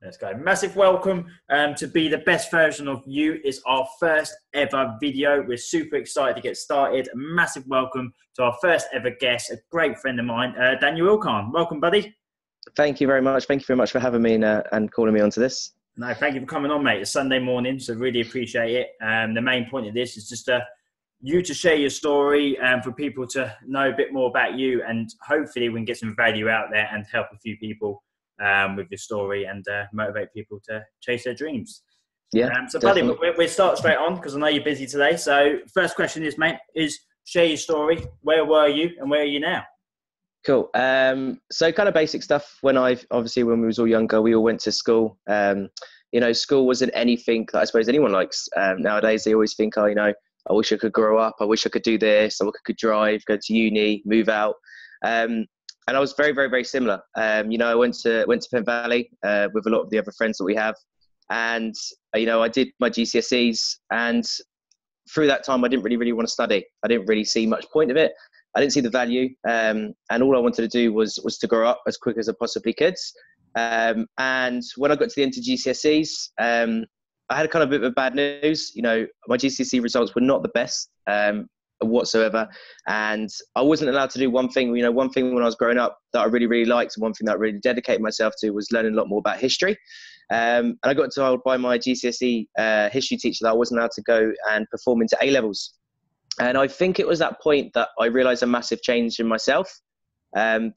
Let's go. Massive welcome to Be the Best Version of You. It's our first ever video. We're super excited to get started. A massive welcome to our first ever guest, a great friend of mine, Daniel Ilkhan. Welcome, buddy. Thank you very much. Thank you very much for having me and calling me onto this. No, thank you for coming on, mate. It's Sunday morning, so really appreciate it. The main point of this is just you to share your story and for people to know a bit more about you, and hopefully we can get some value out there and help a few people with your story and motivate people to chase their dreams. Yeah. So, buddy, we'll start straight on because I know you're busy today. So, first question is, mate, is share your story. Where were you and where are you now? Cool. So, kind of basic stuff. When we was all younger, we all went to school. School wasn't anything that I suppose anyone likes. Nowadays, they always think, I wish I could grow up. I wish I could do this. I wish I could drive, go to uni, move out. And I was very, very, very similar. I went to Penn Valley with a lot of the other friends that we have. And, I did my GCSEs. And through that time, I didn't really want to study. I didn't really see much point of it. I didn't see the value. And all I wanted to do was to grow up as quick as I possibly could. And when I got to the end of GCSEs, I had kind of a bit of bad news. My GCSE results were not the best whatsoever, and I wasn't allowed to do one thing. One thing when I was growing up that I really, really liked, and one thing that I really dedicated myself to was learning a lot more about history. And I got told by my GCSE history teacher that I wasn't allowed to go and perform into A-levels. And I think it was that point that I realised a massive change in myself.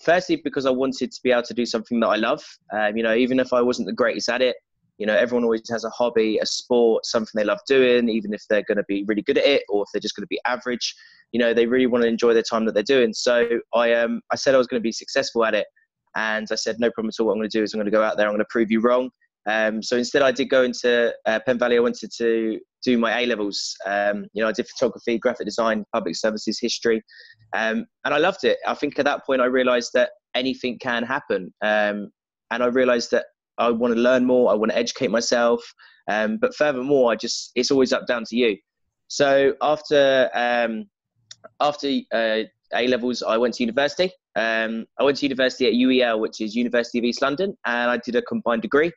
Firstly, because I wanted to be able to do something that I love. Even if I wasn't the greatest at it, everyone always has a hobby, a sport, something they love doing, even if they're going to be really good at it or if they're just going to be average. They really want to enjoy the time that they're doing. So I said I was going to be successful at it. And I said, no problem at all. What I'm going to do is I'm going to go out there. I'm going to prove you wrong. So instead, I did go into Penn Valley. I wanted to do my A-levels. I did photography, graphic design, public services, history. And I loved it. I think at that point, I realised that anything can happen. And I realised that I want to learn more. I want to educate myself. But furthermore, it's always down to you. So after A-levels, I went to university. I went to university at UEL, which is University of East London. And I did a combined degree,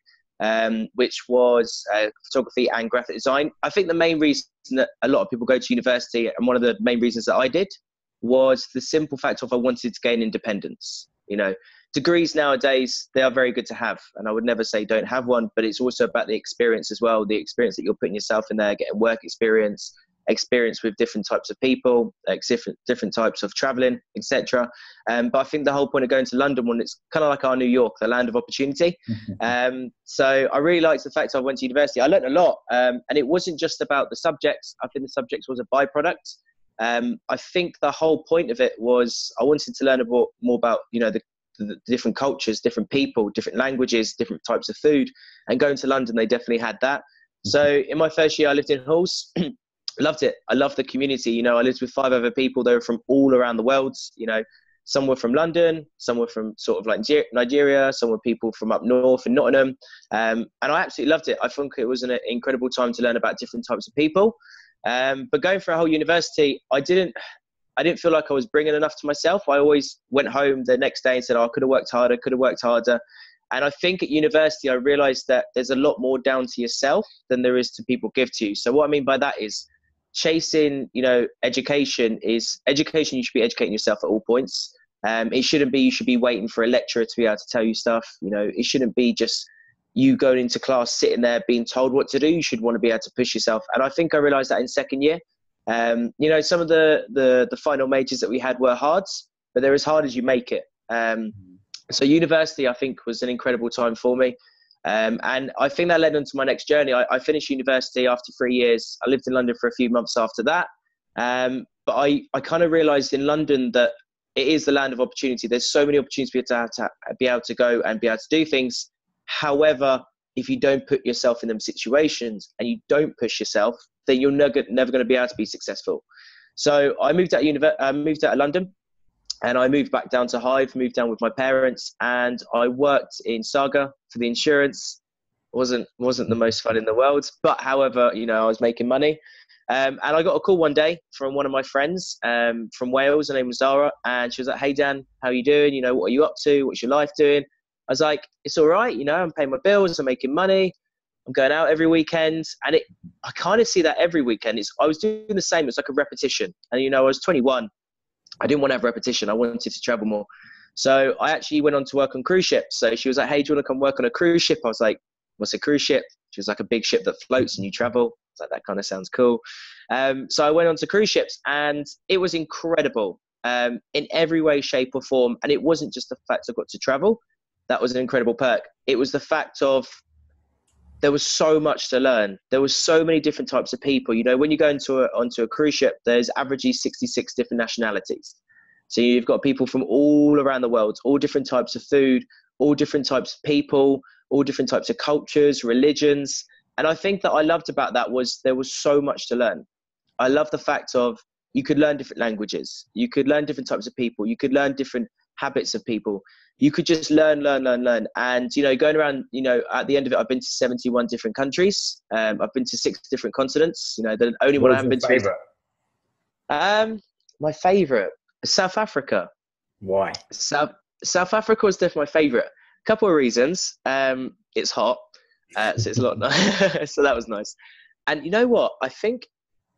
which was photography and graphic design. I think the main reason that a lot of people go to university, and one of the main reasons that I did, was the simple fact of I wanted to gain independence. Degrees nowadays, they are very good to have. And I would never say don't have one, but it's also about the experience as well. The experience that you're putting yourself in there, getting work experience with different types of people, different types of traveling, etc. But I think the whole point of going to London, it's kind of like our New York, the land of opportunity. So I really liked the fact I went to university. I learned a lot. And it wasn't just about the subjects. I think the subjects was a byproduct. I think the whole point of it was I wanted to learn more about, the different cultures, different people, different languages, different types of food. And going to London, they definitely had that. So in my first year, I lived in halls. Loved it. I loved the community. I lived with 5 other people. They were from all around the world. Some were from London, some were from sort of like Nigeria, some were people from up north in Nottingham. And I absolutely loved it. I think it was an incredible time to learn about different types of people. But going for a whole university, I didn't feel like I was bringing enough to myself. I always went home the next day and said, I could have worked harder. And I think at university, I realized that there's a lot more down to yourself than there is to people give to you. So what I mean by that is chasing, education. You should be educating yourself at all points. It shouldn't be, you should be waiting for a lecturer to be able to tell you stuff. It shouldn't be just you going into class, sitting there being told what to do. You should want to be able to push yourself. And I think I realized that in second year. Some of the final majors that we had were hard, but they're as hard as you make it. So university, I think, was an incredible time for me. And I think that led into my next journey. I finished university after 3 years. I lived in London for a few months after that. But I kind of realized in London that it is the land of opportunity. There's so many opportunities to be able to go and be able to do things. However, if you don't put yourself in them situations and you don't push yourself, then you're never going to be able to be successful. So I moved out of London, and I moved back down to Hythe, moved down with my parents, and I worked in Saga for the insurance. Wasn't the most fun in the world, but however, I was making money. And I got a call one day from one of my friends from Wales. Her name was Zara, and she was like, "Hey Dan, how are you doing? What are you up to? What's your life doing?" I was like, it's all right. You know, I'm paying my bills. I'm making money. I'm going out every weekend. And I kind of see that every weekend. I was doing the same. It's like a repetition. And, you know, I was 21. I didn't want to have repetition. I wanted to travel more. So I actually went on to work on cruise ships. So she was like, hey, do you want to come work on a cruise ship? I was like, what's a cruise ship? She was like, a big ship that floats and you travel. I was like, that kind of sounds cool. So I went on to cruise ships and it was incredible in every way, shape or form. And it wasn't just the fact I got to travel. That was an incredible perk. It was the fact of there was so much to learn. There was so many different types of people. You know, when you go onto a cruise ship, there's averagely 66 different nationalities. So you've got people from all around the world, all different types of food, all different types of people, all different types of cultures, religions. And I think that I loved about that was there was so much to learn. I love the fact of you could learn different languages. You could learn different types of people. You could learn different habits of people. You could just learn. And, you know, going around, you know, at the end of it, I've been to 71 different countries. I've been to 6 different continents. You know, the only one I haven't been to is my favorite. South Africa. Why? South Africa was definitely my favorite. A couple of reasons. It's hot, so it's a lot nice. So that was nice. And you know what? I think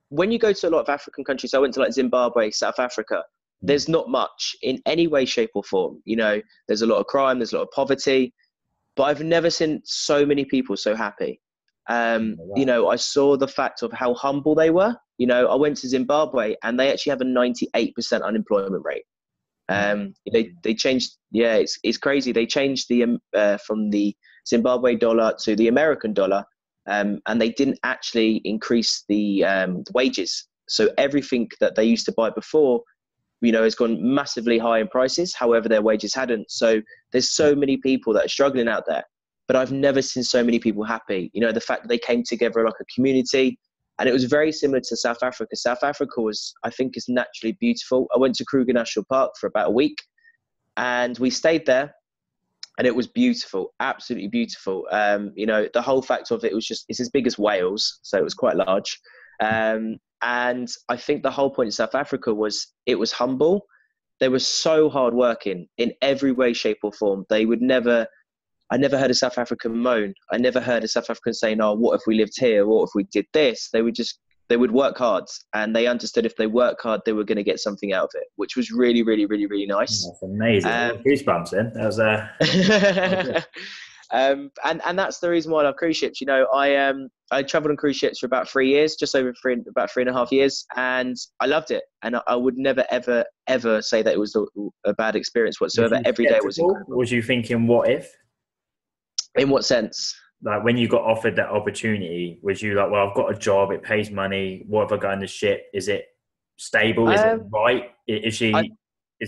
when you go to a lot of African countries, I went to like Zimbabwe, South Africa. There's not much in any way, shape, or form. You know, there's a lot of crime, there's a lot of poverty, but I've never seen so many people so happy. You know, I saw the fact of how humble they were. You know, I went to Zimbabwe and they actually have a 98% unemployment rate. They changed, yeah, it's crazy. They changed the from the Zimbabwe dollar to the American dollar, and they didn't actually increase the wages. So everything that they used to buy before, you know, has gone massively high in prices. However, their wages hadn't. So there's so many people that are struggling out there. But I've never seen so many people happy. You know, the fact that they came together like a community, and it was very similar to South Africa. South Africa was, I think, is naturally beautiful. I went to Kruger National Park for about a week, and we stayed there, and it was beautiful, absolutely beautiful. You know, the whole fact of it was just, it's as big as Wales, so it was quite large. And I think the whole point of South Africa was it was humble. They were so hardworking in every way, shape, or form. I never heard a South African moan. I never heard a South African saying, oh, what if we lived here? What if we did this? They would work hard, and they understood if they work hard, they were going to get something out of it, which was really, really, really, really nice. That's amazing. Goosebumps then. That was and that's the reason why I love cruise ships. You know, I traveled on cruise ships for about 3 years, just over about 3.5 years, and I loved it. And I would never, ever, ever say that it was a bad experience whatsoever. Every day was incredible. Was you thinking, what if? In what sense? Like when you got offered that opportunity, was you like, well, I've got a job, it pays money. What if I go on the ship? Is it stable? Is it right? Is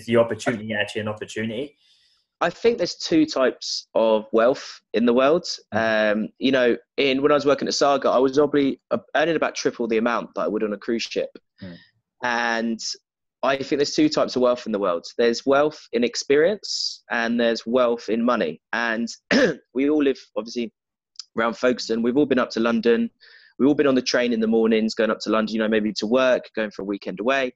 the opportunity actually an opportunity? I think there's 2 types of wealth in the world. You know, when I was working at Saga, I was probably earning about triple the amount that I would on a cruise ship. And I think there's 2 types of wealth in the world. There's wealth in experience and there's wealth in money. And we all live, obviously, around Folkestone. We've all been up to London. We've all been on the train in the mornings, going up to London, you know, maybe to work, going for a weekend away.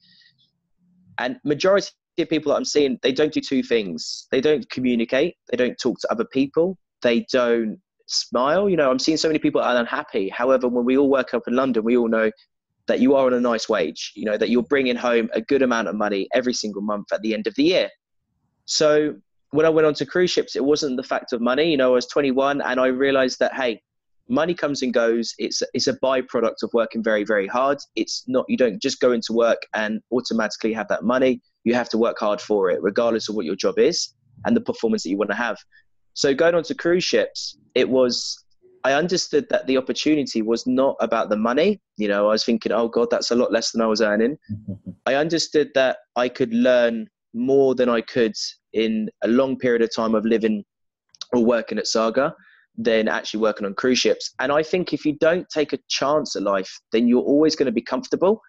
And majority of people that I'm seeing, they don't do 2 things. They don't communicate. They don't talk to other people. They don't smile. You know, I'm seeing so many people are unhappy. However, when we all work up in London, we all know that you are on a nice wage, you know, that you're bringing home a good amount of money every single month at the end of the year. So when I went on to cruise ships, it wasn't the fact of money. You know, I was 21 and I realized that, hey, money comes and goes. It's a byproduct of working very, very hard. It's not, you don't just go into work and automatically have that money. You have to work hard for it, regardless of what your job is and the performance that you want to have. So going on to cruise ships, I understood that the opportunity was not about the money. You know, I was thinking, oh God, that's a lot less than I was earning. I understood that I could learn more than I could in a long period of time of living or working at Saga than actually working on cruise ships. And I think if you don't take a chance at life, then you're always going to be comfortable.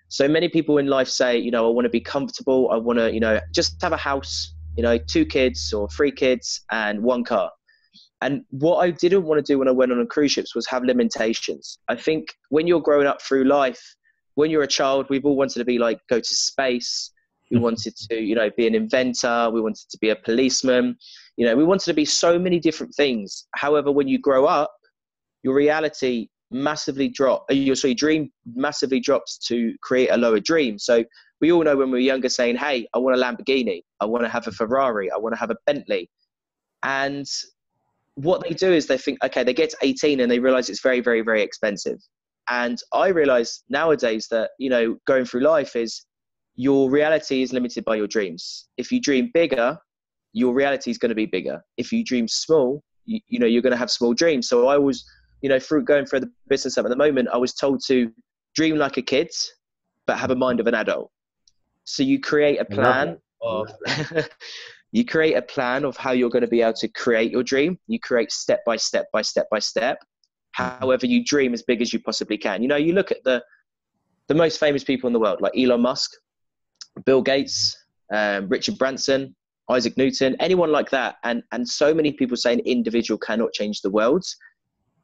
So many people in life say, you know, I want to be comfortable. I want to, you know, just have a house, you know, 2 kids or 3 kids and 1 car. And what I didn't want to do when I went on cruise ships was have limitations. I think when you're growing up through life, when you're a child, we've all wanted to be like, go to space. We wanted to, you know, be an inventor. We wanted to be a policeman. You know, we wanted to be so many different things. However, when you grow up, your reality massively your dream massively drops to create a lower dream. So we all know when we were younger saying, hey, I want a Lamborghini, I want to have a Ferrari, I want to have a Bentley. And what they do is they think, okay, they get to 18 and they realize it's very, very, very expensive. And I realize nowadays that, you know, going through life is your reality is limited by your dreams. If you dream bigger, your reality is going to be bigger. If you dream small, you know, you're going to have small dreams. So I was, you know, through going through the business at the moment, I was told to dream like a kid, but have a mind of an adult. So you create a plan of you create a plan of how you're going to be able to create your dream. You create step by step by step by step. However, you dream as big as you possibly can. You know, you look at the most famous people in the world, like Elon Musk, Bill Gates, Richard Branson, Isaac Newton, anyone like that. And so many people say an individual cannot change the world.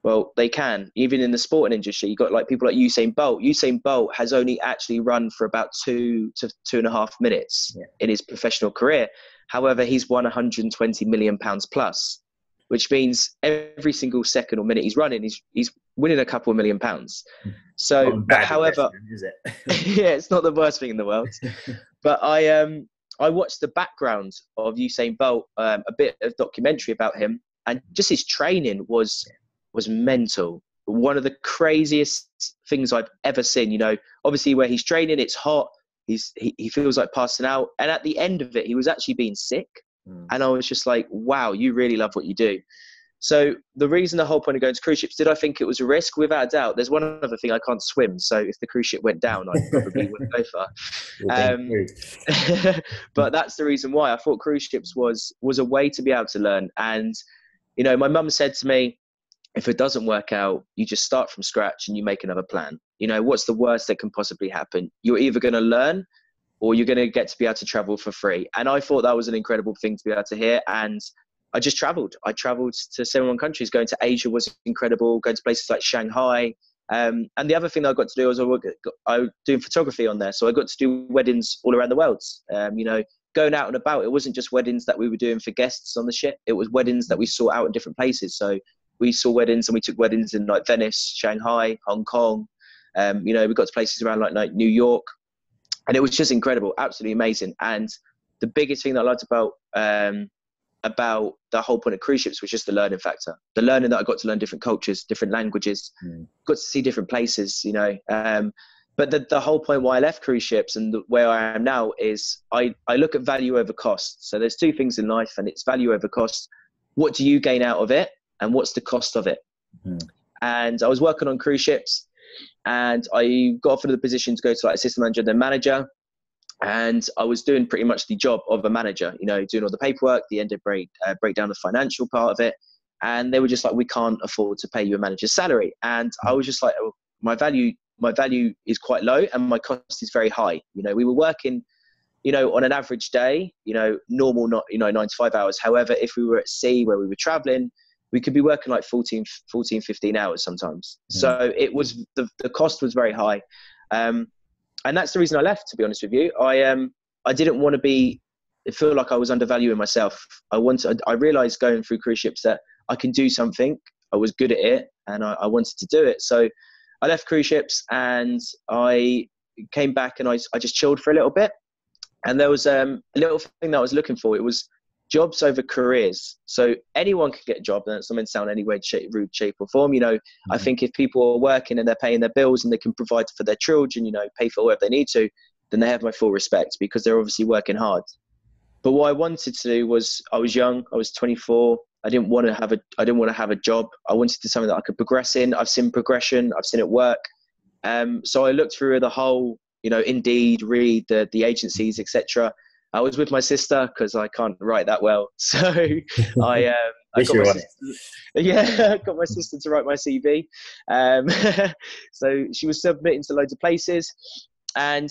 Well, they can. Even in the sporting industry, you've got like people like Usain Bolt. Usain Bolt has only actually run for about 2 to 2.5 minutes in his professional career. However, he's won £120 million plus, which means every single second or minute he's running, he's winning a couple of £1 million. So, but however, is it? Yeah, it's not the worst thing in the world. But I watched the background of Usain Bolt, a bit of documentary about him, and just his training was mental. One of the craziest things I've ever seen. You know, obviously where he's training, it's hot. He feels like passing out. And at the end of it, he was actually being sick. And I was just like, wow, you really love what you do. So the reason, the whole point of going to cruise ships, did I think it was a risk? Without a doubt. There's one other thing, I can't swim. So if the cruise ship went down, I probably wouldn't go far. But that's the reason why I thought cruise ships was a way to be able to learn. And, you know, my mum said to me, if it doesn't work out, you just start from scratch and you make another plan. You know, what's the worst that can possibly happen? You're either going to learn or you're going to get to be able to travel for free. And I thought that was an incredible thing to be able to hear. And I just traveled. I traveled to 71 countries. Going to Asia was incredible. Going to places like Shanghai. And the other thing that I got to do was I was doing photography on there. So I got to do weddings all around the world. You know, going out and about. It wasn't just weddings that we were doing for guests on the ship. It was weddings that we saw out in different places. So we saw weddings and we took weddings in like Venice, Shanghai, Hong Kong. You know, we got to places around like New York. And it was just incredible, absolutely amazing. And the biggest thing that I liked about the whole point of cruise ships was just the learning factor. The learning that I got to learn different cultures, different languages, got to see different places, you know. But the whole point why I left cruise ships and where I am now is I look at value over cost. So there's two things in life, and it's value over cost. What do you gain out of it? And what's the cost of it? And I was working on cruise ships, and I got offered the position to go to like assistant manager, then manager. And I was doing pretty much the job of a manager, you know, doing all the paperwork, the end of break down the financial part of it. And they were just like, we can't afford to pay you a manager's salary. And I was just like, oh, my value is quite low and my cost is very high. You know, we were working, you know, on an average day, you know, normal, not, you know, 9 to 5 hours. However, if we were at sea where we were traveling, we could be working like 14, 15 hours sometimes. So it was, the cost was very high. And that's the reason I left, to be honest with you. I didn't want to feel like I was undervaluing myself. I realized going through cruise ships that I can do something. I was good at it and I wanted to do it. So I left cruise ships and I came back and I just chilled for a little bit. And there was a little thing that I was looking for. It was jobs over careers. So anyone could get a job, and that's not meant to sound any way, rude, shape or form. You know, I think if people are working and they're paying their bills and they can provide for their children, you know, pay for whatever they need to, then they have my full respect because they're obviously working hard. But what I wanted to do was, I was young, I was 24. I didn't want to have a job. I wanted to do something that I could progress in. I've seen progression. I've seen it work. So I looked through the whole, you know, Indeed, Read, the agencies, etc. I was with my sister because I can't write that well. So I got my sister to write my CV. So she was submitting to loads of places, and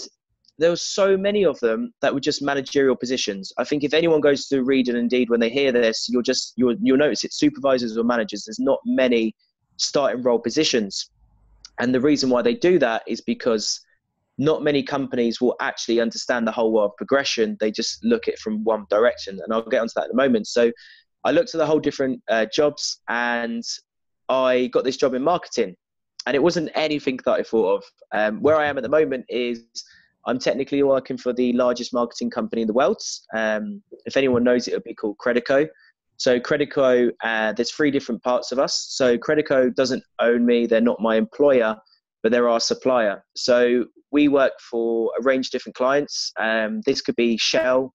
there were so many of them that were just managerial positions. I think if anyone goes to Read and Indeed, when they hear this, you'll notice it's supervisors or managers. There's not many starting role positions. And the reason why they do that is because not many companies will actually understand the whole world of progression. They just look at it from one direction. And I'll get onto that in a moment. So I looked at the whole different jobs, and I got this job in marketing, and it wasn't anything that I thought of. Where I am at the moment is I'm technically working for the largest marketing company in the world. If anyone knows it, would be called Credico. So Credico, there's 3 different parts of us. So Credico doesn't own me. They're not my employer, but they're our supplier. So we work for a range of different clients. This could be Shell,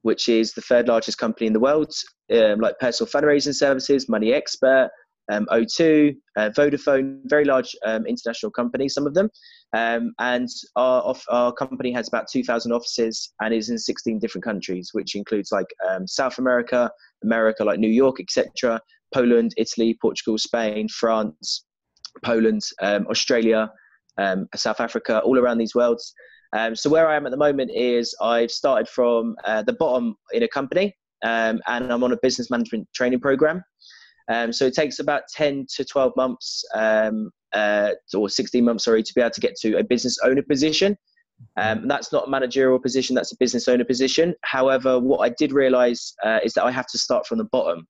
which is the 3rd largest company in the world, like personal fundraising services, Money Expert, O2, Vodafone, very large international companies, some of them. And our company has about 2,000 offices and is in 16 different countries, which includes like South America, like New York, etc., Poland, Italy, Portugal, Spain, France, Poland, Australia, South Africa, all around these worlds. So where I am at the moment is I've started from the bottom in a company, and I'm on a business management training program. So it takes about 10 to 12 months, or 16 months, sorry, to be able to get to a business owner position. That's not a managerial position, that's a business owner position. However, what I did realize is that I have to start from the bottom.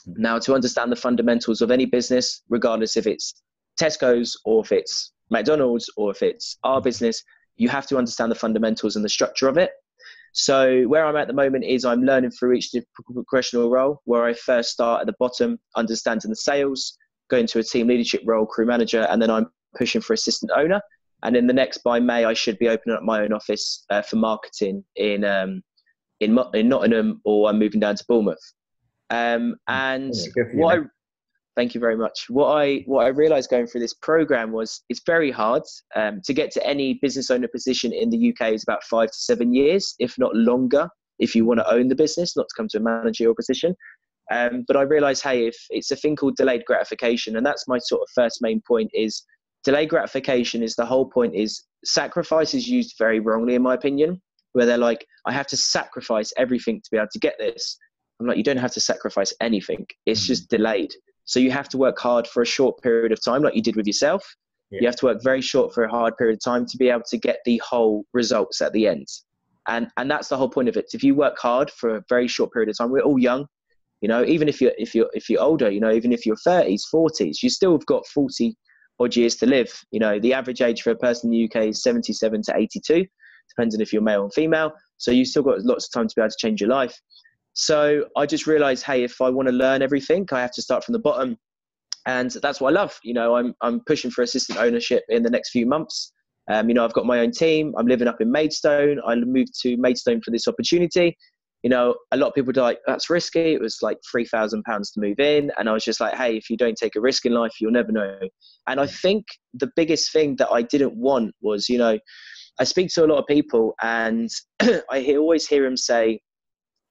Now, to understand the fundamentals of any business, regardless if it's Tesco's or if it's McDonald's or if it's our business, you have to understand the fundamentals and the structure of it. So where I'm at the moment is I'm learning through each progressional role, where I first start at the bottom, understanding the sales, going to a team leadership role, crew manager, and then I'm pushing for assistant owner. And in the next, by May, I should be opening up my own office for marketing in Nottingham, or I'm moving down to Bournemouth. Thank you very much. What I realized going through this program was it's very hard to get to any business owner position in the UK. Is about 5 to 7 years, if not longer, if you want to own the business, not to come to a managerial position. But I realized, hey, if it's a thing called delayed gratification, and that's my sort of first main point is delayed gratification is the whole point is sacrifice is used very wrongly, in my opinion, where they're like, I have to sacrifice everything to be able to get this. I'm like, you don't have to sacrifice anything. It's just delayed. So you have to work hard for a short period of time, like you did with yourself. Yeah. You have to work very short for a hard period of time to be able to get the whole results at the end. And that's the whole point of it. If you work hard for a very short period of time, we're all young, you know, even if you're older, you know, even if you're 30s, 40s, you still have got 40 odd years to live. You know, the average age for a person in the UK is 77 to 82, depending if you're male or female. So you've still got lots of time to be able to change your life. So I just realized, hey, if I want to learn everything, I have to start from the bottom. And that's what I love. You know, I'm pushing for assistant ownership in the next few months. You know, I've got my own team. I'm living up in Maidstone. I moved to Maidstone for this opportunity. You know, a lot of people are like, that's risky. It was like £3,000 to move in. And I was just like, hey, if you don't take a risk in life, you'll never know. And I think the biggest thing that I didn't want was, you know, I speak to a lot of people and I always hear them say,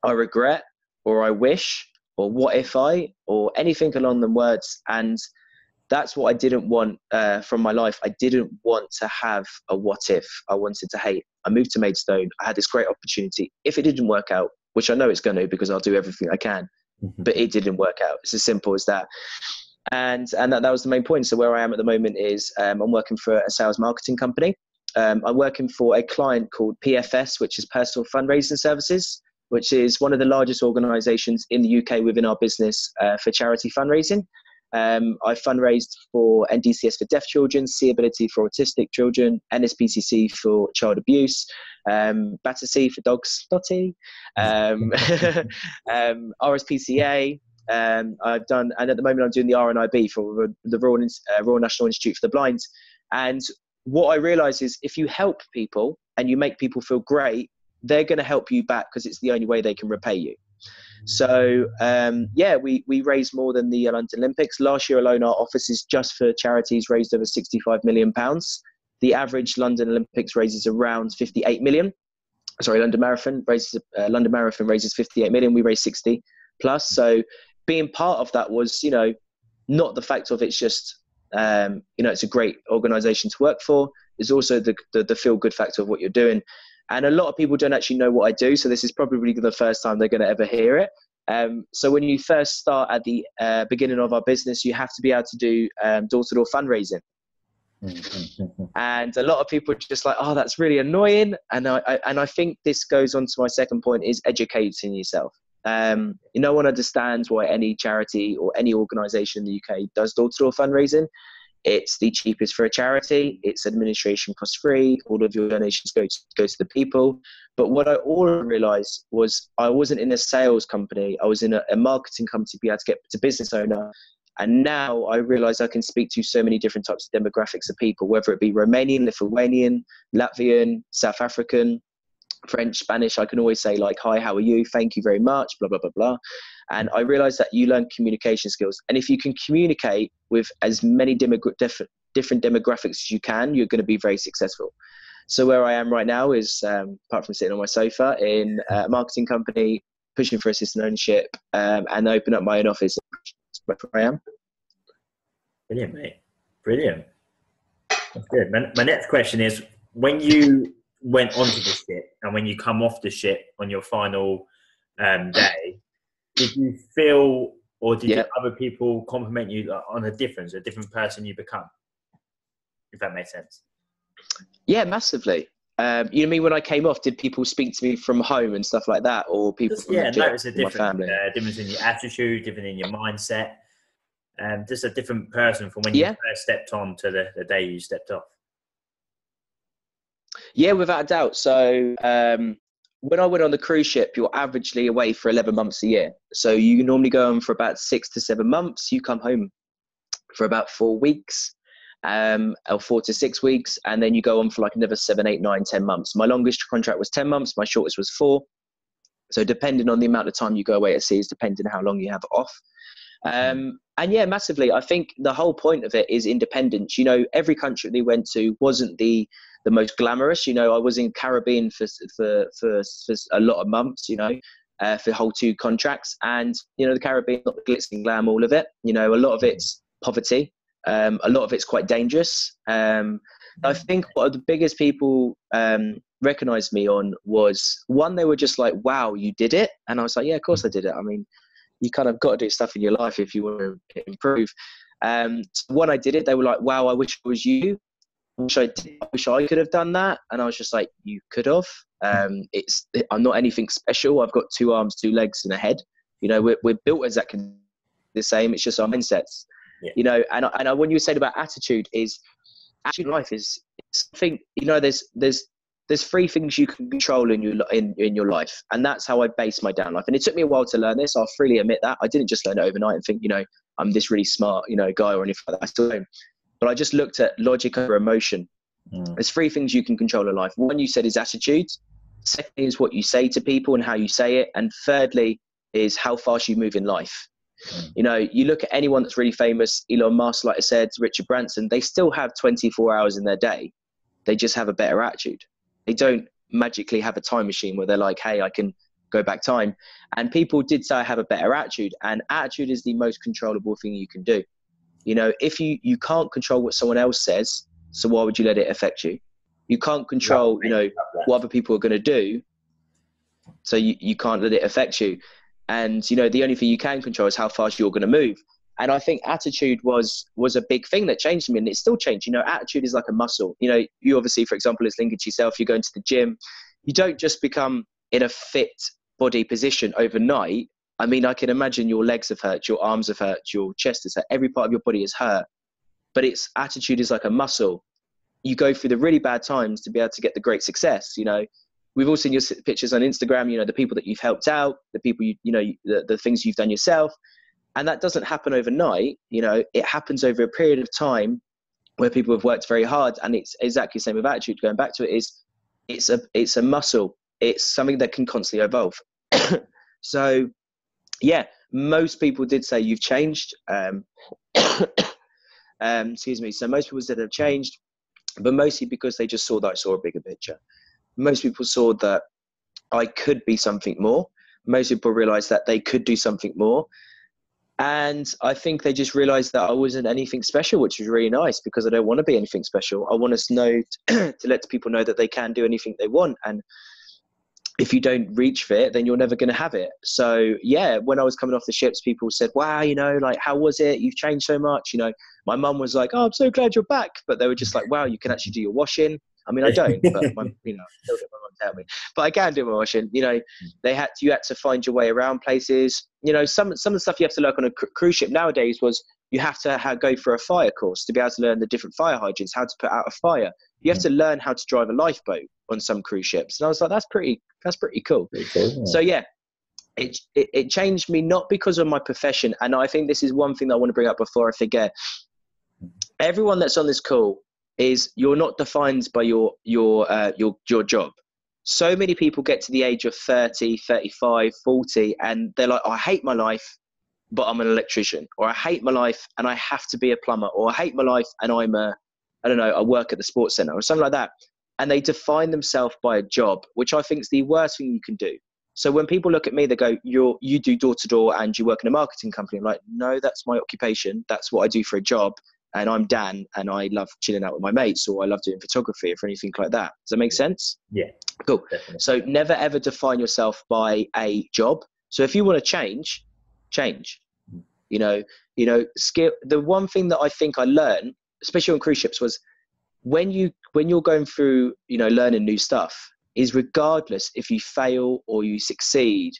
I regret, or I wish, or what if I, or anything along them words. And that's what I didn't want from my life. I didn't want to have a what if. I wanted to, hey, I moved to Maidstone. I had this great opportunity. If it didn't work out, which I know it's going to, because I'll do everything I can, but it didn't work out. It's as simple as that. And that was the main point. So where I am at the moment is I'm working for a sales marketing company. I'm working for a client called PFS, which is Personal Fundraising Services, which is one of the largest organisations in the UK within our business for charity fundraising. I fundraised for NDCS for deaf children, C-ability for autistic children, NSPCC for child abuse, Battersea for dogs, Dotty, RSPCA. I've done, and at the moment I'm doing the RNIB for the Royal National Institute for the Blind. And what I realised is if you help people and you make people feel great, they're going to help you back because it's the only way they can repay you. So, we raised more than the London Olympics. Last year alone, our offices just for charities raised over £65 million. The average London Olympics raises around 58 million. Sorry, London Marathon raises 58 million. We raised 60 plus. So being part of that was, you know, not the fact of it's just, it's a great organisation to work for. It's also the feel-good factor of what you're doing. And a lot of people don't actually know what I do. So this is probably the first time they're going to ever hear it. So when you first start at the beginning of our business, you have to be able to do door-to-door fundraising. And a lot of people are just like, oh, that's really annoying. And I think this goes on to my second point is educating yourself. No one understands why any charity or any organisation in the UK does door-to-door fundraising. It's the cheapest for a charity. It's administration cost free. All of your donations go to the people. But what I also realised was I wasn't in a sales company. I was in a marketing company to be able to get to business owner. And now I realise I can speak to so many different types of demographics of people, whether it be Romanian, Lithuanian, Latvian, South African, French, Spanish. I can always say like, hi, how are you? Thank you very much, blah, blah, blah, blah. And I realized that you learn communication skills. And if you can communicate with as many different demographics as you can, you're going to be very successful. So where I am right now is, apart from sitting on my sofa, in a marketing company, pushing for assistant ownership, and open up my own office. That's where I am. Brilliant, mate. Brilliant. That's good. My next question is, when you went onto the ship and when you come off the ship on your final day, did you feel, or did other people compliment you on a different person you become? If that makes sense. Yeah, massively. You know what I mean? When I came off, did people speak to me from home and stuff like that, or people from notice a my family? difference in your attitude, different in your mindset, just a different person from when you first stepped on to the day you stepped off. Yeah, without a doubt. So when I went on the cruise ship, you're averagely away for 11 months a year. So you normally go on for about 6 to 7 months. You come home for about 4 weeks, or 4 to 6 weeks, and then you go on for like another 7, 8, 9, 10 months. My longest contract was 10 months. My shortest was 4. So depending on the amount of time you go away at sea is depending on how long you have off. And yeah, massively. I think the whole point of it is independence. You know, every country they went to wasn't the most glamorous. You know, I was in Caribbean for a lot of months, you know, for the whole 2 contracts. And, you know, the Caribbean, not the glitz and glam, all of it. You know, a lot of it's poverty. A lot of it's quite dangerous. I think what the biggest people recognized me on was, one, they were just like, wow, you did it. And I was like, yeah, of course I did it. I mean, you kind of got to do stuff in your life if you want to improve. So when I did it, they were like, wow, I wish it was you. I wish I could have done that. And I was just like, you could have. I'm not anything special. I've got 2 arms, 2 legs, and a head. You know, we're built exactly the same. It's just our mindsets. Yeah. You know, and when you said about attitude, is actually life is something. You know, there's 3 things you can control in your life, and that's how I base my down life. And it took me a while to learn this. I'll freely admit that I didn't just learn it overnight and think, you know, I'm this really smart, you know, guy or anything like that. I still don't. But I just looked at logic over emotion. There's 3 things you can control in life. One, you said, is attitude. Secondly is what you say to people and how you say it. And thirdly is how fast you move in life. You know, you look at anyone that's really famous, Elon Musk, like I said, Richard Branson, they still have 24 hours in their day. They just have a better attitude. They don't magically have a time machine where they're like, hey, I can go back time. And people did say I have a better attitude. And attitude is the most controllable thing you can do. You know, if you can't control what someone else says, so why would you let it affect you? You can't control, you know, what other people are going to do, so you can't let it affect you. And, you know, the only thing you can control is how fast you're going to move. And I think attitude was a big thing that changed me, and it's still changed. You know, attitude is like a muscle. You know, you obviously, for example, as linking to yourself, you're going to the gym. You don't just become in a fit body position overnight. I mean, I can imagine your legs have hurt, your arms have hurt, your chest has hurt, every part of your body is hurt. But its attitude is like a muscle. You go through the really bad times to be able to get the great success. You know, we've all seen your pictures on Instagram, you know, the people that you've helped out, the people, the things you've done yourself. And that doesn't happen overnight. You know, it happens over a period of time where people have worked very hard. And it's exactly the same with attitude. Going back to it, it's a muscle. It's something that can constantly evolve. So, yeah, most people did say you've changed. Excuse me. So most people said have changed, but mostly because they just saw that I saw a bigger picture. Most people saw that I could be something more. Most people realized that they could do something more. And I think they just realized that I wasn't anything special, which was really nice, because I don't want to be anything special. I want us to know to let people know that they can do anything they want. And if you don't reach for it, then you're never going to have it. So yeah, when I was coming off the ships, people said, wow, you know, like, how was it? You've changed so much. You know, my mum was like, oh, I'm so glad you're back. But they were just like, wow, you can actually do your washing. I mean, I don't, but my, you know, I still get my mum to help me. But I can do my washing. You know, you had to find your way around places. You know, some of the stuff you have to learn on a cruise ship nowadays was you have to go for a fire course to be able to learn the different fire hydrants, how to put out a fire. You have to learn how to drive a lifeboat on some cruise ships. And I was like, that's pretty cool. Pretty cool, yeah. So yeah, it changed me, not because of my profession. And I think this is one thing that I want to bring up before I forget. Everyone that's on this call you're not defined by your job. So many people get to the age of 30, 35, 40, and they're like, oh, I hate my life, but I'm an electrician, or I hate my life and I have to be a plumber, or I hate my life and I work at the sports center or something like that. And they define themselves by a job, which I think is the worst thing you can do. So when people look at me, they go, you do door to door and you work in a marketing company. I'm like, no, that's my occupation. That's what I do for a job. And I'm Dan and I love chilling out with my mates, or I love doing photography or anything like that. Does that make sense? Yeah. Cool. Definitely. So never ever define yourself by a job. So if you want to change. You know, skill. The one thing that I think I learned, especially on cruise ships, was when you're going through, you know, learning new stuff, is regardless if you fail or you succeed,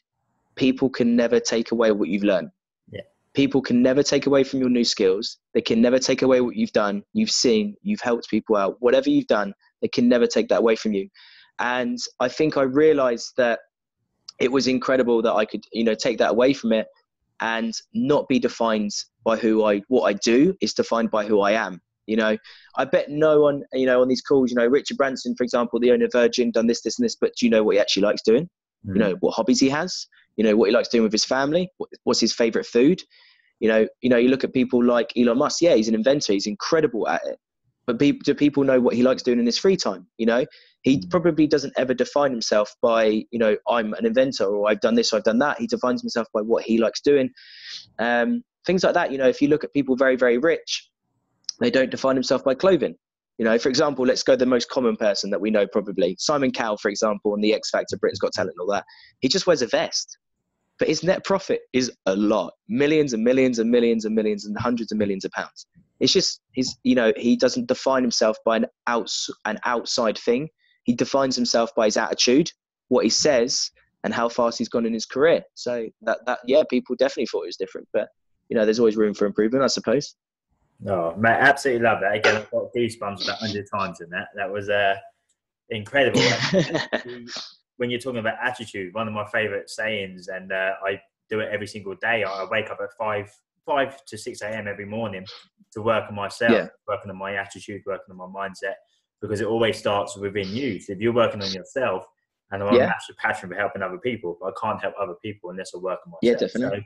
people can never take away what you've learned. Yeah. People can never take away from your new skills. They can never take away what you've done. You've seen, you've helped people out. Whatever you've done, they can never take that away from you. And I think I realized that it was incredible that I could, you know, take that away from it and not be defined by what I do, is defined by who I am. You know, I bet no one, you know, on these calls, you know, Richard Branson, for example, the owner of Virgin, done this, and this, but do you know what he actually likes doing? You know, what hobbies he has, you know, what he likes doing with his family, what's his favorite food. You know, you look at people like Elon Musk. Yeah, he's an inventor. He's incredible at it. But do people know what he likes doing in his free time? You know, he probably doesn't ever define himself by, you know, I'm an inventor, or I've done this, or I've done that. He defines himself by what he likes doing. Things like that. You know, if you look at people very, very rich, they don't define themselves by clothing. You know, for example, let's go the most common person that we know probably. Simon Cowell, for example, on the X Factor, Britain's Got Talent and all that. He just wears a vest. But his net profit is a lot. Millions and millions and millions and millions and hundreds of millions of pounds. It's just, you know, he doesn't define himself by an outside thing. He defines himself by his attitude, what he says, and how fast he's gone in his career. So yeah, people definitely thought it was different. But, you know, there's always room for improvement, I suppose. Oh, mate, absolutely love that. Again, I've got goosebumps about 100 times in that. That was incredible. When you're talking about attitude, one of my favourite sayings, and I do it every single day. I wake up at 5 to 6 a.m. every morning to work on myself, working on my attitude, working on my mindset, because it always starts within you. So if you're working on yourself, and I'm a massive passion for helping other people, but I can't help other people unless I work on myself. Yeah, definitely. So,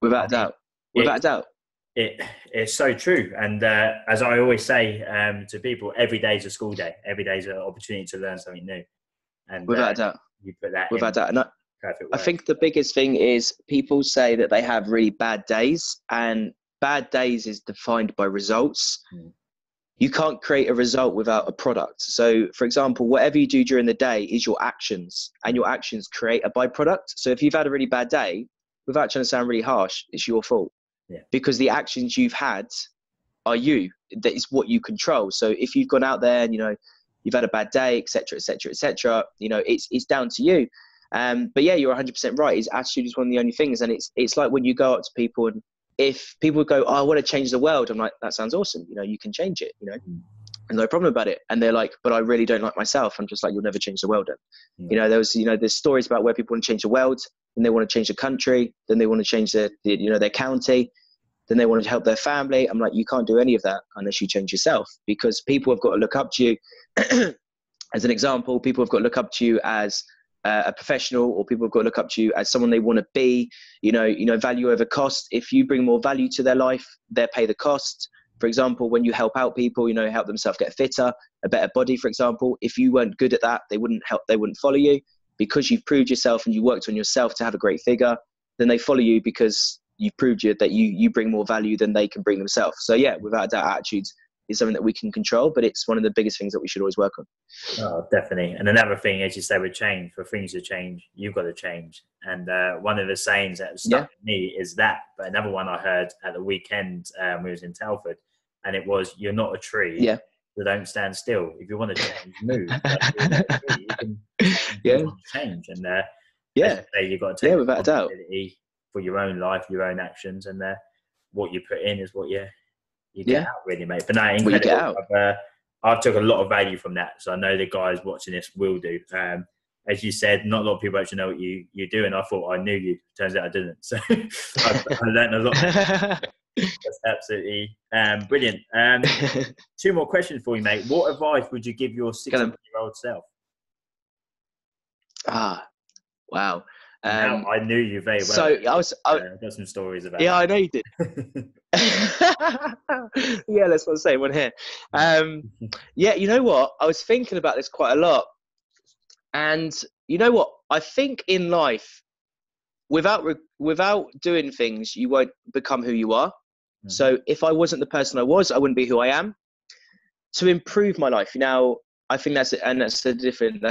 without doubt. Without doubt. It's so true. And as I always say to people, every day is a school day. Every day is an opportunity to learn something new. And without doubt. You put that without doubt. And perfect I think the biggest thing is people say that they have really bad days, and bad days is defined by results. You can't create a result without a product. So, for example, whatever you do during the day is your actions, and your actions create a byproduct. So if you've had a really bad day, without trying to sound really harsh, it's your fault. Because the actions you've had are you. That is what you control. So if you've gone out there and, you know, you've had a bad day, etc., etc., etc., you know, it's down to you. But yeah, you're 100% right. His attitude is one of the only things. And it's like when you go up to people, and if people go, oh, I want to change the world, I'm like, that sounds awesome. You know, you can change it, you know, and no problem about it. And they're like, but I really don't like myself. I'm just like, you'll never change the world. You know, there's stories about where people want to change the world, and they want to change the country, then they want to change their county, then they want to help their family. I'm like, you can't do any of that unless you change yourself, because people have got to look up to you. As an example, people have got to look up to you as a professional, or people have got to look up to you as someone they want to be. You know, value over cost. If you bring more value to their life, they'll pay the cost. For example, when you help out people, you know, help themselves get fitter, a better body, for example. If you weren't good at that, they wouldn't follow you. Because you've proved yourself and you worked on yourself to have a great figure, then they follow you because you've proved that you bring more value than they can bring themselves. So yeah, without doubt, attitudes is something that we can control, but it's one of the biggest things that we should always work on. Oh, definitely. And another thing, as you say, with change, for things to change, you've got to change. And one of the sayings that stuck with me is that, but another one I heard at the weekend, we was in Telford, and it was, you're not a tree, you're So don't stand still. If you want to change, move. But you'll never be. You can change if you want to change. And as you say, you've got to take without a doubt, responsibility for your own life, your own actions, and what you put in is what you get out, really, mate. But no, incredible. I've took a lot of value from that, so I know the guys watching this will do. As you said, not a lot of people actually know what you do, and I thought I knew you. Turns out I didn't. So I learned a lot. That's absolutely brilliant. 2 more questions for you, mate. What advice would you give your 16-year-old self? Wow. Now, I knew you very well. So I've got some stories about. Yeah, I know you did. Yeah, that's what I'm saying. One here. Yeah, you know what? I was thinking about this quite a lot, and you know what? I think in life, without doing things, you won't become who you are. Mm-hmm. So if I wasn't the person I was, I wouldn't be who I am. To improve my life, I think that's a different,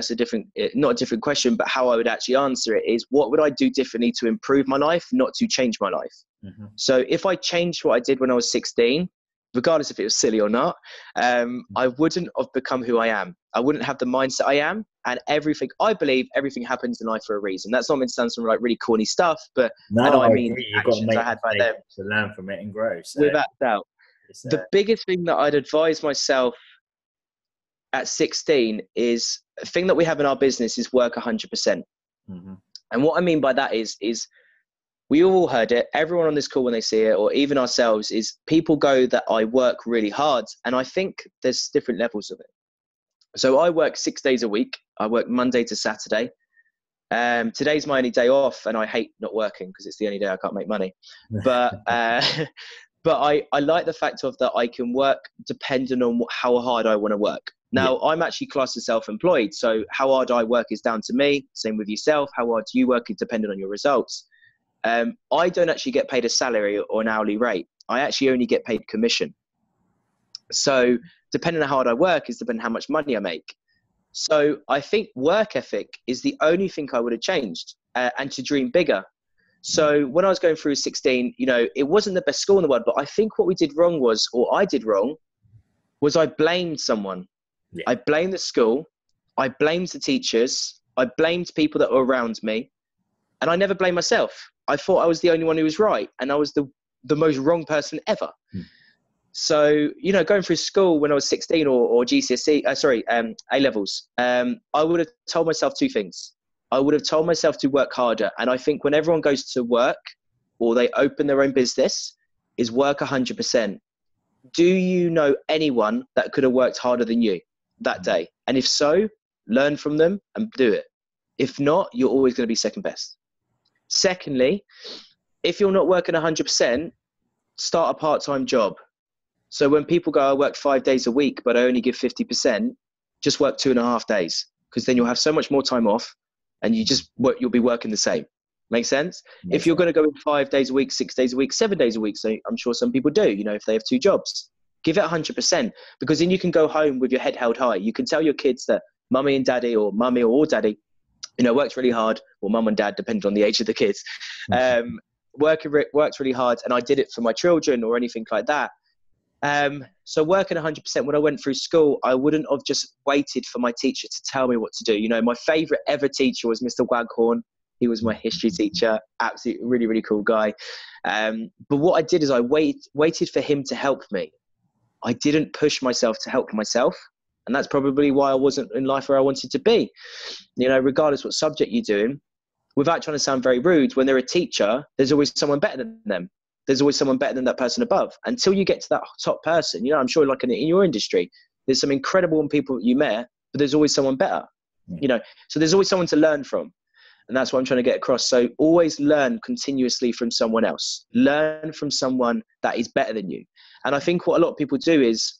not a different question, but how I would actually answer it is, what would I do differently to improve my life, not to change my life? Mm-hmm. So if I changed what I did when I was 16, regardless if it was silly or not, I wouldn't have become who I am. I wouldn't have the mindset I am, and I believe everything happens in life for a reason. That's not meant to sound some like really corny stuff, but I mean the actions I had back then to learn from it and grow. So without doubt, the biggest thing that I'd advise myself at 16 is a thing that we have in our business is work 100%. Mm-hmm. And what I mean by that is we all heard it. Everyone on this call, when they see it, or even ourselves, is people go that I work really hard. And I think there's different levels of it. So I work 6 days a week. I work Monday to Saturday. Today's my only day off, and I hate not working because it's the only day I can't make money. But but I like the fact of that I can work depending on how hard I want to work. Now, I'm actually classed as self-employed, so how hard I work is down to me. Same with yourself. How hard you work is dependent on your results. I don't actually get paid a salary or an hourly rate. I actually only get paid commission. So depending on how hard I work is depending on how much money I make. So I think work ethic is the only thing I would have changed, and to dream bigger. So when I was going through 16, it wasn't the best school in the world, but I think what we did wrong was I blamed someone. Yeah. I blamed the school. I blamed the teachers. I blamed people that were around me. And I never blamed myself. I thought I was the only one who was right. And I was the most wrong person ever. So, going through school when I was 16 or GCSE, A-levels, I would have told myself 2 things. I would have told myself to work harder. And I think when everyone goes to work or they open their own business, is work 100%. Do you know anyone that could have worked harder than you that day? And if so, learn from them and do it. If not, you're always going to be second best. Secondly, if you're not working 100%, start a part-time job. So when people go, I work 5 days a week, but I only give 50%, just work 2.5 days, because then you'll have so much more time off and you'll be working the same. Make sense? If you're going to go in 5 days a week, 6 days a week, 7 days a week, so I'm sure some people do, if they have 2 jobs, give it 100%, because then you can go home with your head held high. You can tell your kids that mummy and daddy, or mummy or daddy, works really hard, or mum and dad, depending on the age of the kids, works really hard, and I did it for my children or anything like that. So working 100%, when I went through school, I wouldn't have just waited for my teacher to tell me what to do. My favorite ever teacher was Mr. Waghorn. He was my history teacher, absolutely really, really cool guy. But what I did is I waited for him to help me. I didn't push myself to help myself. And that's probably why I wasn't in life where I wanted to be. Regardless what subject you're doing, without trying to sound very rude, when they're a teacher, there's always someone better than them. There's always someone better than that person above. Until you get to that top person, I'm sure like in your industry, there's some incredible people that you met, but there's always someone better, so there's always someone to learn from. And that's what I'm trying to get across. So always learn continuously from someone else. Learn from someone that is better than you. And I think what a lot of people do is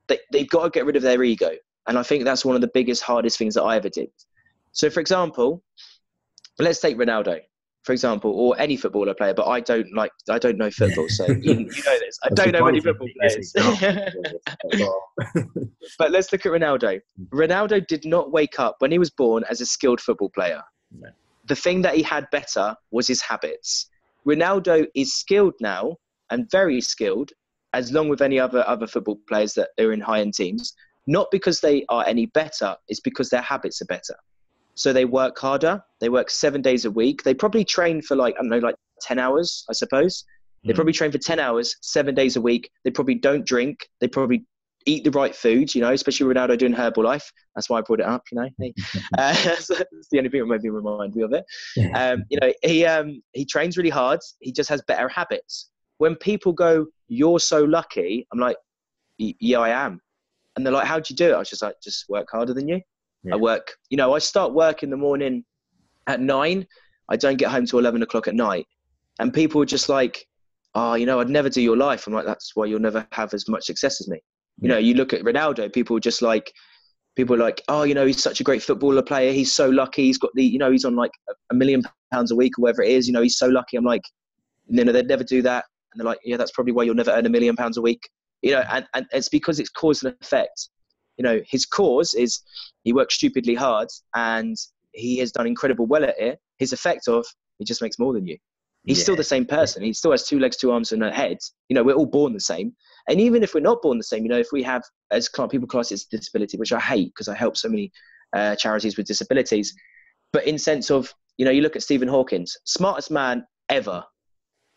they've got to get rid of their ego. And I think that's one of the biggest, hardest things that I ever did. So for example, let's take Ronaldo, for example, or any footballer player, but I don't know football. So you know this. I don't know any football players. But let's look at Ronaldo. Ronaldo did not wake up when he was born as a skilled football player. No. The thing that he had better was his habits. Ronaldo is skilled now and very skilled, as long with any other football players that are in high-end teams. not because they are any better, it's because their habits are better. So they work harder, they work 7 days a week. They probably train for like, I don't know, like 10 hours, I suppose. They probably train for 10 hours, 7 days a week. They probably don't drink. They probably eat the right foods, you know, especially Ronaldo doing Herbalife. That's why I brought it up, you know. Hey. So that's the only thing that made me remind me of it. You know, he trains really hard. He just has better habits. When people go, "You're so lucky," I'm like, "Yeah, I am." And they're like, "How'd you do it?" I was just like, "Just work harder than you." I work, you know, I start work in the morning at 9. I don't get home till 11 o'clock at night. And people are just like, "Oh, you know, I'd never do your life." I'm like, "That's why you'll never have as much success as me." You know, you look at Ronaldo, people are like, "Oh, you know, he's such a great footballer player. He's so lucky. He's got the, you know, he's on like £1 million a week or whatever it is. You know, he's so lucky." I'm like, you know, they'd never do that. And they're like, "Yeah, that's probably why you'll never earn £1 million a week." You know, and it's because it's cause and effect. You know, his cause is he works stupidly hard and he has done incredible well at it. His effect of he just makes more than you. He's still the same person. He still has 2 legs, 2 arms, and a head. You know, we're all born the same. And even if we're not born the same, you know, if we have, as people class it as disability, which I hate because I help so many charities with disabilities. But in sense of, you know, you look at Stephen Hawkins, smartest man ever.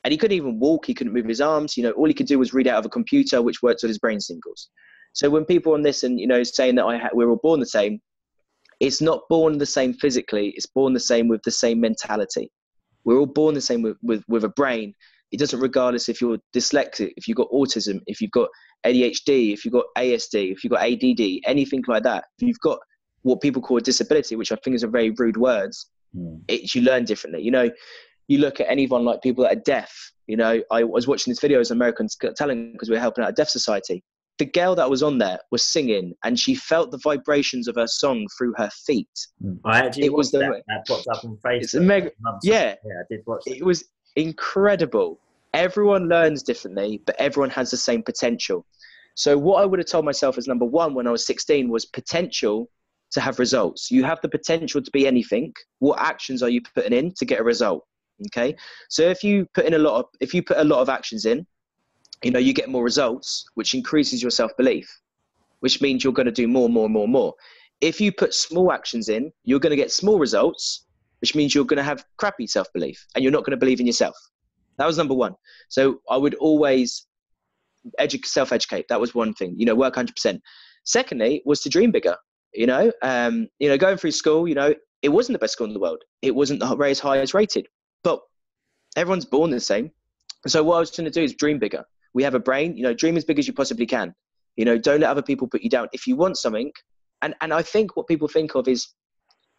And he couldn't even walk. He couldn't move his arms. You know, all he could do was read out of a computer, which worked with his brain singles. So when people on this and, you know, saying that we're all born the same, it's not born the same physically. It's born the same with the same mentality. We're all born the same with a brain. It doesn't regardless if you're dyslexic, if you've got autism, if you've got ADHD, if you've got ASD, if you've got ADD, anything like that. If you've got what people call a disability, which I think is a very rude words, you learn differently. You know, you look at anyone like people that are deaf. You know, I was watching this video as Americans Talent because we were helping out a deaf society. The girl that was on there was singing and she felt the vibrations of her song through her feet. I actually watched that. That popped up on Facebook. It's I did watch that. It was incredible. Everyone learns differently, but everyone has the same potential. So what I would have told myself as number 1 when I was 16 was potential to have results. You have the potential to be anything. What actions are you putting in to get a result? Okay. So if you put a lot of actions in, you know, you get more results, which increases your self-belief, which means you're going to do more. If you put small actions in, you're going to get small results, which means you're going to have crappy self-belief and you're not going to believe in yourself. That was number 1. So I would always self-educate. That was one thing, you know, work 100%. Secondly was to dream bigger, you know, going through school, you know, it wasn't the best school in the world. It wasn't the highest rated, but everyone's born the same. So what I was trying to do is dream bigger. We have a brain, you know, dream as big as you possibly can. You know, don't let other people put you down. If you want something, and I think what people think of is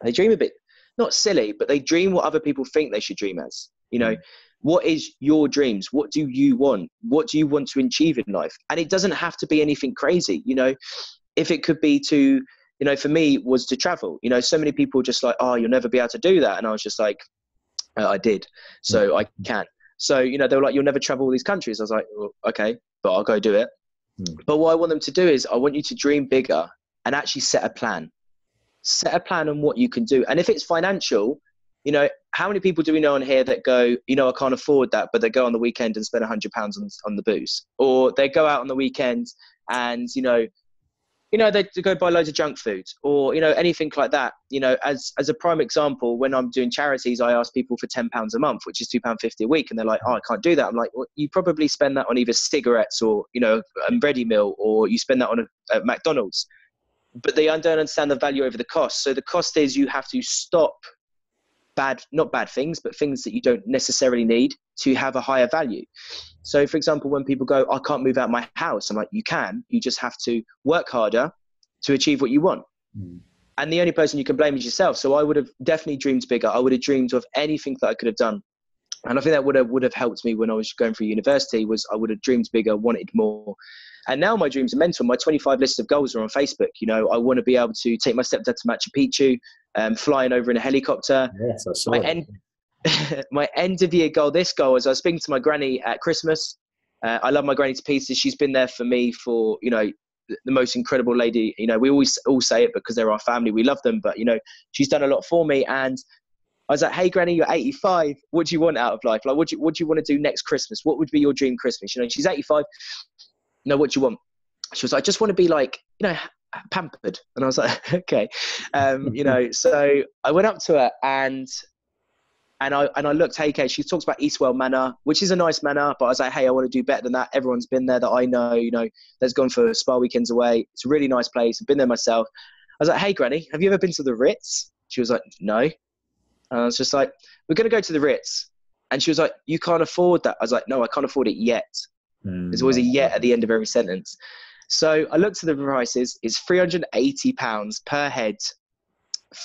they dream a bit, not silly, but they dream what other people think they should dream as. You know, what is your dreams? What do you want? What do you want to achieve in life? And it doesn't have to be anything crazy. You know, if it could be to, you know, for me was to travel. You know, so many people just like, "Oh, you'll never be able to do that." And I was just like, I did. So I can. So, you know, they were like, "You'll never travel all these countries." I was like, well, okay, but I'll go do it. But what I want them to do is I want you to dream bigger and actually set a plan. Set a plan on what you can do. And if it's financial, you know, how many people do we know on here that go, you know, I can't afford that, but they go on the weekend and spend £100 on the booze, or they go out on the weekend and, you know, they go buy loads of junk food or, you know, anything like that. You know, as a prime example, when I'm doing charities, I ask people for £10 a month, which is £2.50 a week. And they're like, "Oh, I can't do that." I'm like, well, you probably spend that on either cigarettes or, you know, a ready meal, or you spend that on a McDonald's. But they don't understand the value over the cost. So the cost is you have to stop not bad things, but things that you don't necessarily need to have a higher value. So for example, when people go, "I can't move out my house," I'm like, you can, you just have to work harder to achieve what you want. And the only person you can blame is yourself. So I would have definitely dreamed bigger. I would have dreamed of anything that I could have done. And I think that would have helped me when I was going through university. Was I would have dreamed bigger, wanted more. And now my dreams are mental. My 25 list of goals are on Facebook. You know, I want to be able to take my stepdad to Machu Picchu, flying over in a helicopter. Yes, I saw it. My end of year goal, this goal, is I was speaking to my granny at Christmas. I love my granny to pieces. She's been there for me for, you know, the most incredible lady. You know, we always all say it because they're our family. We love them, but, you know, she's done a lot for me. And I was like, "Hey, Granny, you're 85. What do you want out of life? Like, what do you want to do next Christmas? What would be your dream Christmas?" You know, she's 85. "No, what do you want?" She was like, "I just want to be like, you know, pampered. And I was like, okay. So I went up to her and I looked, hey, Kate, she talks about Eastwell Manor, which is a nice manor, but I was like, hey, I want to do better than that. Everyone's been there that I know, that's gone for spa weekends away. It's a really nice place. I've been there myself. I was like, hey, Granny, have you ever been to the Ritz? She was like, no. And I was just like, we're going to go to the Ritz. And she was like, you can't afford that. I was like, no, I can't afford it yet. There's always a yet at the end of every sentence. So I looked at the prices. It's £380 per head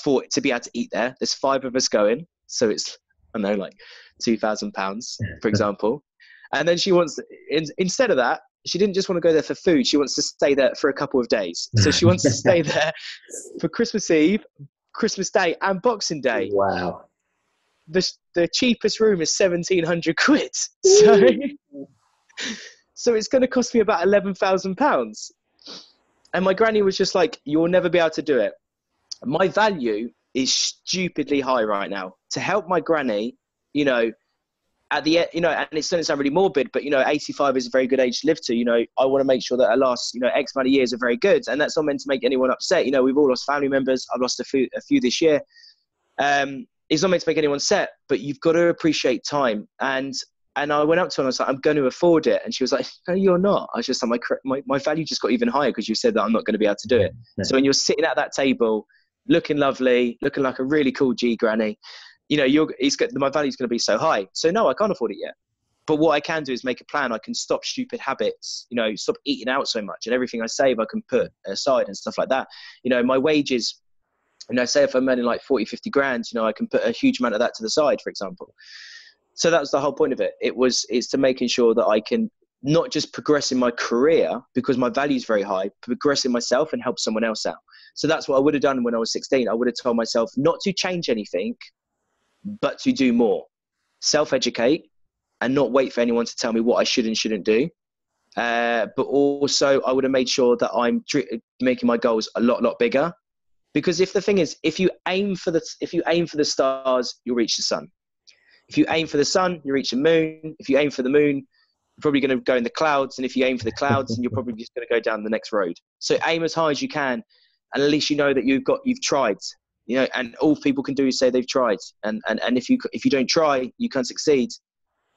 to be able to eat there. There's 5 of us going. So it's, I don't know, like £2,000, for example. And then she wants, instead of that, she didn't just want to go there for food. She wants to stay there for a couple of days. So she wants to stay there for Christmas Eve, Christmas Day, and Boxing Day. Wow. The cheapest room is 1,700 quid. So it's going to cost me about £11,000. And my granny was just like, you'll never be able to do it. My value is stupidly high right now. To help my granny, at the end, and it's going to sound really morbid, but 85 is a very good age to live to. I want to make sure that her last, X amount of years are very good, and that's not meant to make anyone upset. We've all lost family members. I've lost a few this year. It's not meant to make anyone upset, but you've got to appreciate time. And I went up to her and I was like, I'm going to afford it. And she was like, no, you're not. I was just like, my value just got even higher because you said that I'm not going to be able to do it. Yeah. So when you're sitting at that table, looking lovely, looking like a really cool G granny, my value's going to be so high. So no, I can't afford it yet. But what I can do is make a plan. I can stop stupid habits, stop eating out so much, and everything I save, I can put aside and stuff like that. My wages, say if I'm earning like 40, 50 grand, I can put a huge amount of that to the side, for example. So that was the whole point of it. It's to making sure that I can not just progress in my career because my value is very high, progress in myself and help someone else out. So that's what I would have done when I was 16. I would have told myself not to change anything, but to do more, self-educate, and not wait for anyone to tell me what I should and shouldn't do. But also I would have made sure that I'm making my goals a lot bigger, because if you aim for the stars, you'll reach the sun. If you aim for the sun, you reach the moon. If you aim for the moon, you're probably going to go in the clouds. And if you aim for the clouds, then you're probably just going to go down the next road. So aim as high as you can, and at least you know that you've tried. And all people can do is say they've tried. And if you don't try, you can't succeed.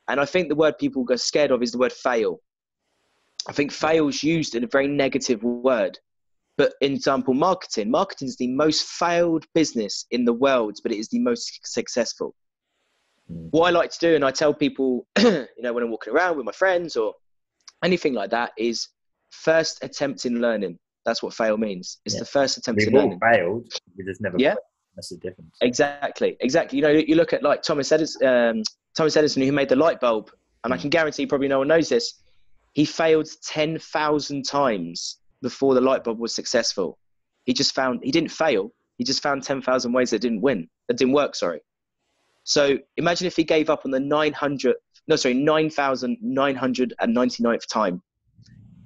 And I think the word people get scared of is the word fail. I think fail is used in a very negative word. But in example, marketing is the most failed business in the world, but it is the most successful. What I like to do, and I tell people, when I'm walking around with my friends or anything like that, is first attempt in learning. That's what fail means. It's the first attempt in learning. We've all failed. We just never quit. That's the difference. Exactly. You look at like Thomas Edison, who made the light bulb, and I can guarantee probably no one knows this. He failed 10,000 times before the light bulb was successful. He didn't fail. He just found 10,000 ways that didn't work. So imagine if he gave up on the 9,999th time.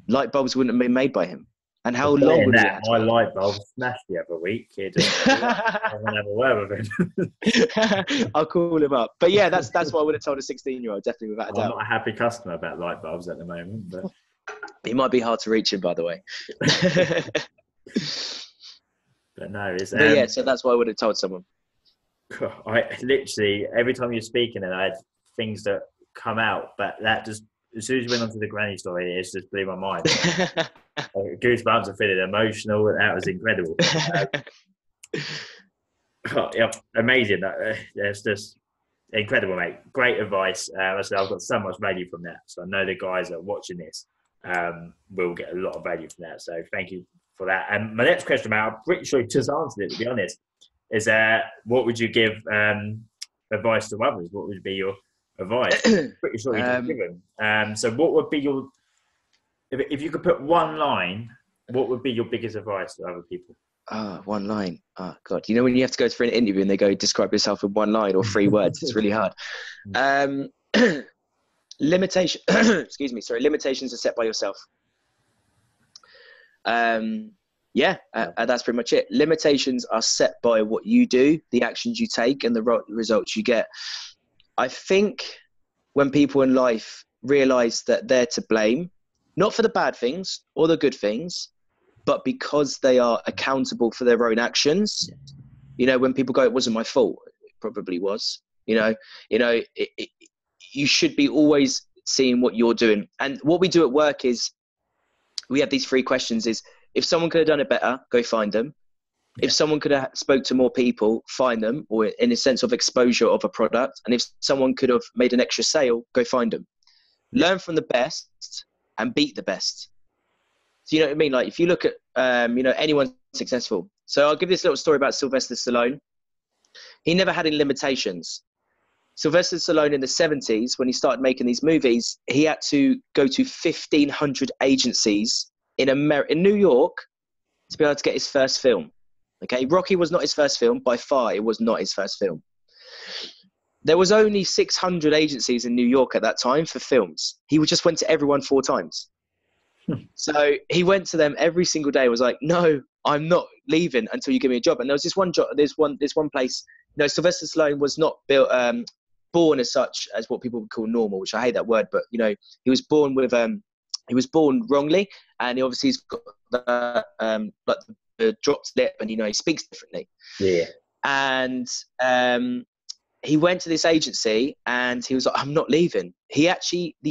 Light bulbs wouldn't have been made by him. And how long would it? My light bulb smashed the other week. I'm gonna have a word with him. I'll call him up. But yeah, that's what I would have told a 16-year-old, definitely without a doubt. I'm not a happy customer about light bulbs at the moment, but he might be hard to reach him, by the way. But no, it's so that's what I would have told someone. I literally every time you're speaking, and I had things that come out, but that just as soon as you went onto the granny story, it's just blew my mind. Goosebumps. I'm feeling emotional. That was incredible. Amazing. It's just incredible, mate. Great advice. I said I've got so much value from that. So I know the guys that are watching this will get a lot of value from that. So thank you for that. And my next question, mate, I'm pretty sure you just answered it, to be honest, is what would you give advice to others? What would be your advice? Pretty sure you've given. So what would be your, if you could put one line, what would be your biggest advice to other people? One line. Oh God. When you have to go for an interview and they go, describe yourself in one line or 3 words, it's really hard. Limitations are set by yourself. That's pretty much it. Limitations are set by what you do, the actions you take, and the results you get. I think when people in life realize that they're to blame, not for the bad things or the good things, but because they are accountable for their own actions. When people go, it wasn't my fault, it probably was. You should be always seeing what you're doing. And what we do at work is we have these 3 questions: is if someone could have done it better, go find them. If someone could have spoke to more people, find them, or in a sense of exposure of a product. And if someone could have made an extra sale, go find them. Learn from the best and beat the best. So you know what I mean? Like if you look at, anyone successful. So I'll give this little story about Sylvester Stallone. He never had any limitations. Sylvester Stallone in the 70s, when he started making these movies, he had to go to 1,500 agencies in New York to be able to get his first film. Okay, Rocky was not his first film. By far, it was not his first film. There was only 600 agencies in New York at that time for films. He just went to everyone 4 times. So he went to them every single day and was like, no, I'm not leaving until you give me a job. And there was this one job, this one place, Sylvester Stallone was not born as such as what people would call normal, which I hate that word, but he was born wrongly, and obviously he's got the dropped lip, and he speaks differently. Yeah. And he went to this agency and he was like, I'm not leaving. The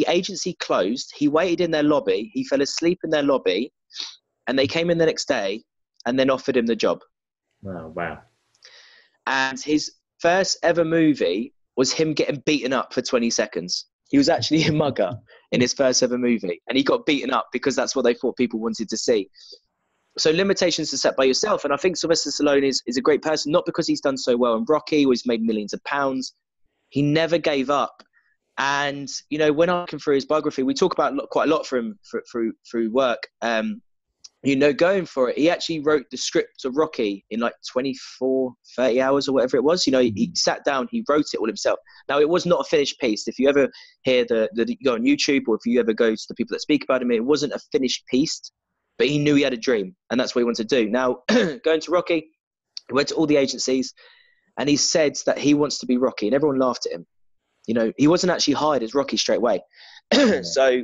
agency closed. He waited in their lobby. He fell asleep in their lobby, and they came in the next day and then offered him the job. Oh, wow. And his first ever movie was him getting beaten up for 20 seconds. He was actually a mugger in his first ever movie, and he got beaten up because that's what they thought people wanted to see. So limitations are set by yourself. And I think Sylvester Stallone is a great person, not because he's done so well in Rocky or he's made millions of pounds. He never gave up. And, when I'm looking through his biography, we talk about quite a lot for him through work. Going for it, he actually wrote the script of Rocky in like 24, 30 hours or whatever it was. He sat down, he wrote it all himself. Now, it was not a finished piece. If you ever hear you go on YouTube, or if you ever go to the people that speak about him, it wasn't a finished piece. But he knew he had a dream, and that's what he wanted to do. Now, going to Rocky, he went to all the agencies, and he said that he wants to be Rocky, and everyone laughed at him. He wasn't actually hired as Rocky straight away. So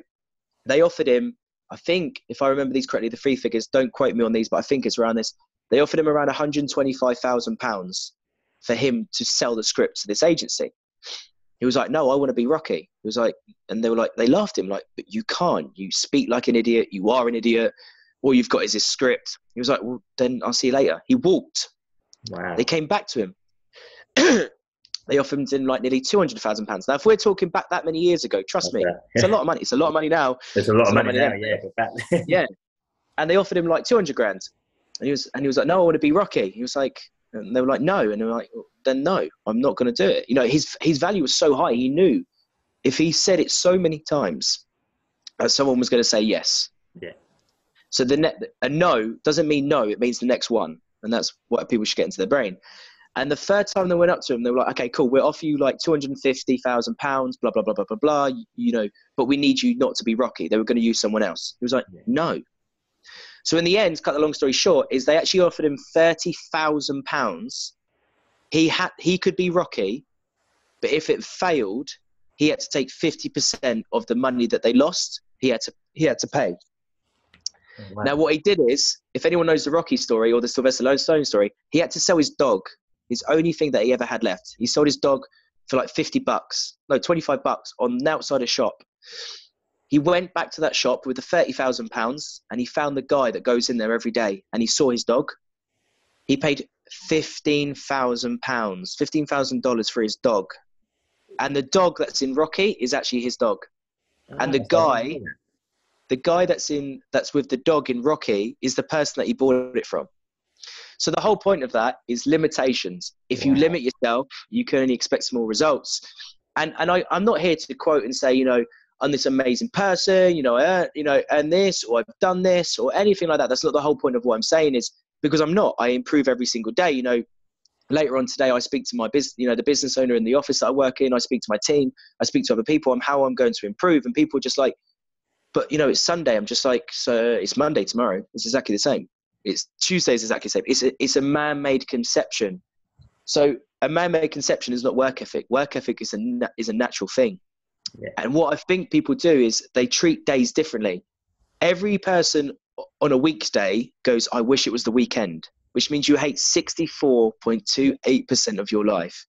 they offered him, I think, if I remember these correctly, the 3 figures, don't quote me on these, but I think it's around this. They offered him around £125,000 for him to sell the script to this agency. He was like, no, I want to be Rocky. He was like, and they laughed at him like, but you can't. You speak like an idiot. You are an idiot. All you've got is this script. He was like, well, then I'll see you later. He walked. Wow. They came back to him. They offered him like nearly £200,000. Now, if we're talking back that many years ago, trust me, it's a lot of money. It's a lot of money now. It's a lot of money now, yeah. But back yeah. And they offered him like 200 grand. And he was like, no, I want to be Rocky. He was like, and they were like, no. And they were like, well, then no, I'm not going to do it. His value was so high. He knew if he said it so many times, someone was going to say yes. Yeah. So a no doesn't mean no. It means the next one. And that's what people should get into their brain. And the third time they went up to him, they were like, okay, cool. We'll offer you like £250,000, blah, blah, blah, blah, blah, blah, but we need you not to be Rocky. They were going to use someone else. He was like, no. So in the end, cut the long story short, is they actually offered him £30,000. He could be Rocky, but if it failed, he had to take 50% of the money that they lost. He had to pay. Oh, wow. Now, what he did is, if anyone knows the Rocky story or the Sylvester Stallone story, he had to sell his dog, his only thing that he ever had left. He sold his dog for like $25 on the outside a shop. He went back to that shop with the £30,000 and he found the guy that goes in there every day and he saw his dog. He paid £15,000, $15,000 for his dog. And the dog that's in Rocky is actually his dog. Oh, and the guy that's with the dog in Rocky is the person that he bought it from. So the whole point of that is limitations. If you limit yourself, you can only expect small results. And I'm not here to quote and say, I'm this amazing person, and this, or I've done this, or anything like that. That's not the whole point of what I'm saying, is because I'm not. I improve every single day. Later on today, I speak to my business, the business owner in the office that I work in. I speak to my team. I speak to other people on how I'm going to improve. And people are just like, but it's Sunday. I'm just like, so it's Monday tomorrow. It's exactly the same. It's Tuesday is exactly the same. It's a man-made conception. So a man-made conception is not work ethic. Work ethic is a natural thing. Yeah. And what I think people do is they treat days differently. Every person on a weekday goes, I wish it was the weekend, which means you hate 64.28% of your life.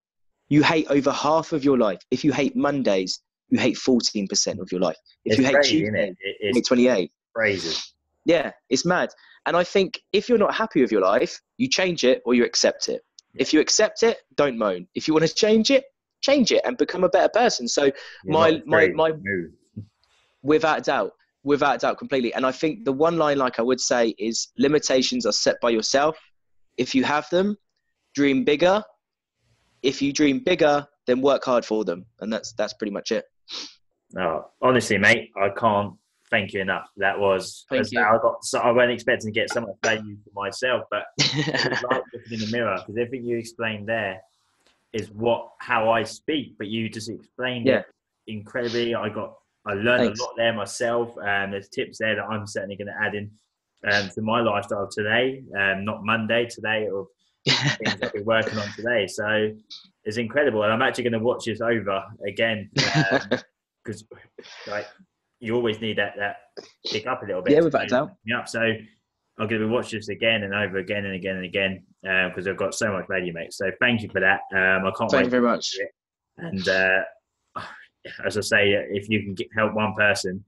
You hate over half of your life. If you hate Mondays, you hate 14% of your life. If you hate crazy, isn't Tuesdays, it? you hate 28. Crazy. Yeah, it's mad. And I think if you're not happy with your life, you change it or you accept it. Yeah. If you accept it, don't moan. If you want to change it and become a better person. So my without doubt, completely. And I think the one line, like I would say, is limitations are set by yourself. If you have them, dream bigger. If you dream bigger, then work hard for them. And that's pretty much it. No, honestly, mate, I can't thank you enough. That was, Thank you. I wasn't expecting to get so much value for myself, but it was like looking in the mirror, because everything you explained there is how I speak, but you just explained it incredibly. I learned a lot there myself, and there's tips there that I'm certainly going to add in to my lifestyle today, not Monday, today, or things I'll be working on today. So it's incredible, and I'm actually going to watch this over again, because like you always need that pick up a little bit. Yeah, without doubt. Yeah, so I'm going to watch this again and over again and again and again, because I've got so much value, mate. So thank you for that. I can't wait. Thank you very much. And as I say, if you can help one person,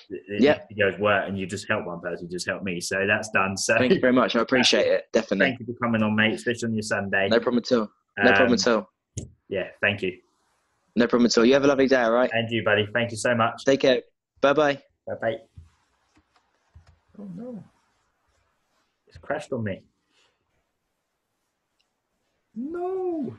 the videos work, and you just help one person, you just help me. So that's done. So thank you very much. I appreciate it. Definitely. Thank you for coming on, mate, especially on your Sunday. No problem at all. No problem at all. Yeah, thank you. No problem at all. You have a lovely day, all right? And you, buddy. Thank you so much. Take care. Bye-bye. Bye-bye. Oh, no. It's crashed on me. No.